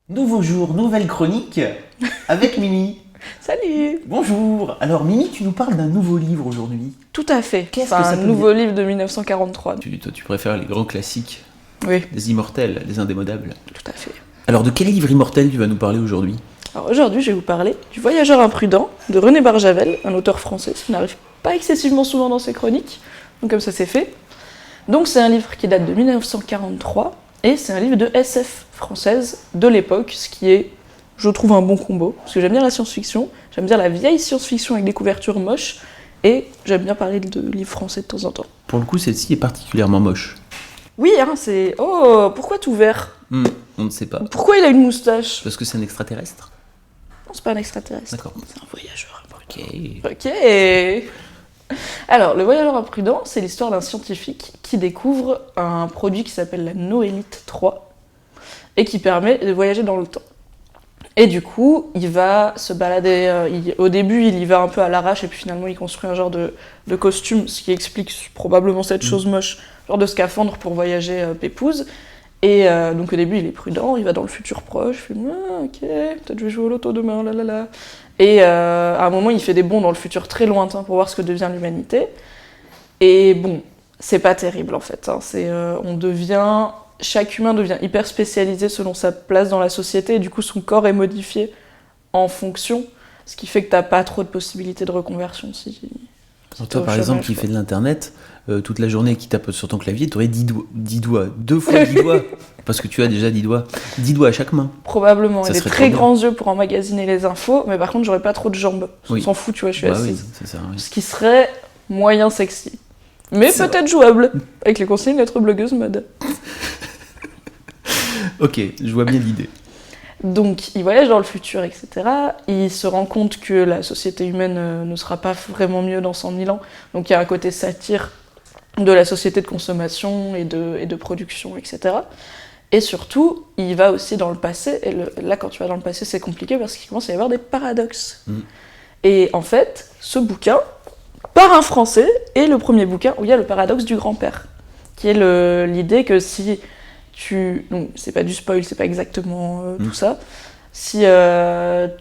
Nouveau jour, nouvelle chronique avec Mimi. Salut! Bonjour. Alors Mimi, tu nous parles d'un nouveau livre aujourd'hui. Tout à fait. Qu'est-ce Enfin, que ça un peut nouveau livre de 1943. Toi, tu préfères les grands classiques, Oui, les immortels, les indémodables. tout à fait. Alors de quel livre immortel tu vas nous parler aujourd'hui? Alors aujourd'hui, je vais vous parler du Voyageur imprudent de René Barjavel, un auteur français qui n'arrive pas excessivement souvent dans ses chroniques, donc comme ça c'est fait. Donc c'est un livre qui date de 1943 et c'est un livre de SF française de l'époque, ce qui est, je trouve, un bon combo, parce que j'aime bien la science-fiction, j'aime bien la vieille science-fiction avec des couvertures moches, et j'aime bien parler de livres français de temps en temps. Pour le coup, celle-ci est particulièrement moche. Oui, hein, c'est... Oh, pourquoi tout vert? On ne sait pas. Pourquoi il a une moustache? Parce que c'est un extraterrestre. Non, c'est pas un extraterrestre. D'accord. C'est un voyageur Ok. imprudent. Ok. Alors, le voyageur imprudent, c'est l'histoire d'un scientifique qui découvre un produit qui s'appelle la Noélite 3 et qui permet de voyager dans le temps. Et du coup, il va se balader. Au début, il y va un peu à l'arrache et puis finalement, il construit un genre de costume, ce qui explique probablement cette chose moche, genre de scaphandre pour voyager pépouze. Et donc au début, il est prudent, il va dans le futur proche, il fait ok, peut-être je vais jouer au loto demain, là là là. Et à un moment, il fait des bonds dans le futur très lointain pour voir ce que devient l'humanité. Et bon, c'est pas terrible en fait. Chaque humain devient hyper spécialisé selon sa place dans la société, et du coup, son corps est modifié en fonction, ce qui fait que t'as pas trop de possibilités de reconversion. Toi, par exemple, qui fait de l'internet, toute la journée qui tape sur ton clavier, tu aurais 10 doigts, 2 fois 10 doigts, parce que tu as déjà 10 doigts. 10 doigts à chaque main. Probablement, Ça et des serait très trop grands yeux pour emmagasiner les infos, mais par contre, j'aurais pas trop de jambes. On s'en fout, tu vois, je suis assise. Oui, c'est ça, oui. Ce qui serait moyen sexy. Mais C'est peut-être jouable, avec les consignes d'être blogueuse mode. Ok, je vois bien l'idée. Donc, il voyage dans le futur, etc. Il se rend compte que la société humaine ne sera pas vraiment mieux dans 100 000 ans. Donc, il y a un côté satire de la société de consommation et de production, etc. Et surtout, il va aussi dans le passé. Et là, quand tu vas dans le passé, c'est compliqué parce qu'il commence à y avoir des paradoxes. Et en fait, ce bouquin, par un Français, est le premier bouquin où il y a le paradoxe du grand-père. Qui est l'idée que si... Donc, c'est pas du spoil, c'est pas exactement tout ça. Si t'arrives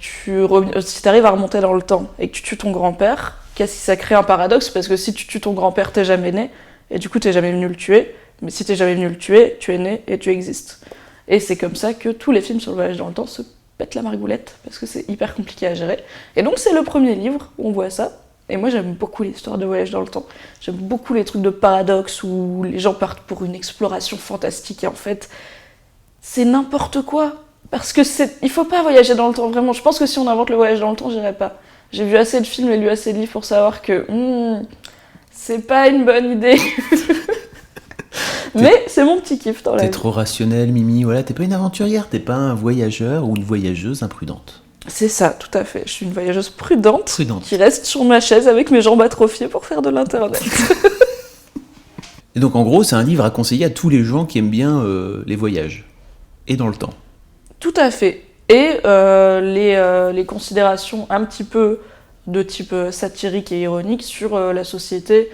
à remonter dans le temps et que tu tues ton grand-père, ça crée un paradoxe, parce que si tu tues ton grand-père, t'es jamais né, et du coup t'es jamais venu le tuer. Mais si t'es jamais venu le tuer, tu es né et tu existes. Et c'est comme ça que tous les films sur le voyage dans le temps se pètent la margoulette, parce que c'est hyper compliqué à gérer. Et donc c'est le premier livre où on voit ça. Et moi j'aime beaucoup l'histoire de voyage dans le temps. J'aime beaucoup les trucs de paradoxe où les gens partent pour une exploration fantastique et en fait c'est n'importe quoi. Parce que il faut pas voyager dans le temps, vraiment. Je pense que si on invente le voyage dans le temps, j'irai pas. J'ai vu assez de films et lu assez de livres pour savoir que c'est pas une bonne idée. Mais c'est mon petit kiff dans la vie. T'es trop rationnel, Mimi, voilà, t'es pas une aventurière, t'es pas un voyageur ou une voyageuse imprudente. C'est ça, tout à fait. Je suis une voyageuse prudente. Prudente. Qui reste sur ma chaise avec mes jambes atrophiées pour faire de l'internet. Et donc en gros, c'est un livre à conseiller à tous les gens qui aiment bien les voyages. Et dans le temps. Tout à fait. Et les considérations un petit peu de type satirique et ironique sur la société.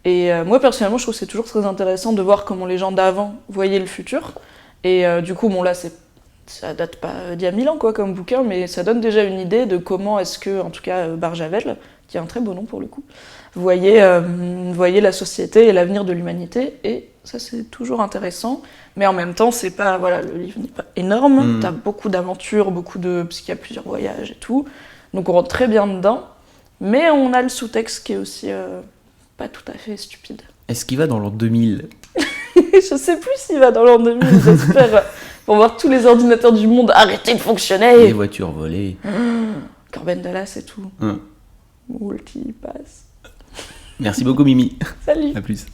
Et moi personnellement, je trouve que c'est toujours très intéressant de voir comment les gens d'avant voyaient le futur. Et du coup, bon là, ça date pas d'il y a 1000 ans quoi, comme bouquin, mais ça donne déjà une idée de comment est-ce que, en tout cas, Barjavel, qui a un très beau nom pour le coup, voyait la société et l'avenir de l'humanité. Et ça, c'est toujours intéressant. Mais en même temps, c'est pas, voilà, le livre n'est pas énorme. T'as beaucoup d'aventures, parce qu'il y a plusieurs voyages et tout. Donc on rentre très bien dedans. Mais on a le sous-texte qui est aussi pas tout à fait stupide. Est-ce qu'il va dans l'an 2000 Je sais plus s'il va dans l'an 2000, j'espère. Pour voir tous les ordinateurs du monde arrêter de fonctionner. Les voitures volées. Corben Dallas et tout. Multipass. Merci beaucoup, Mimi. Salut. À plus.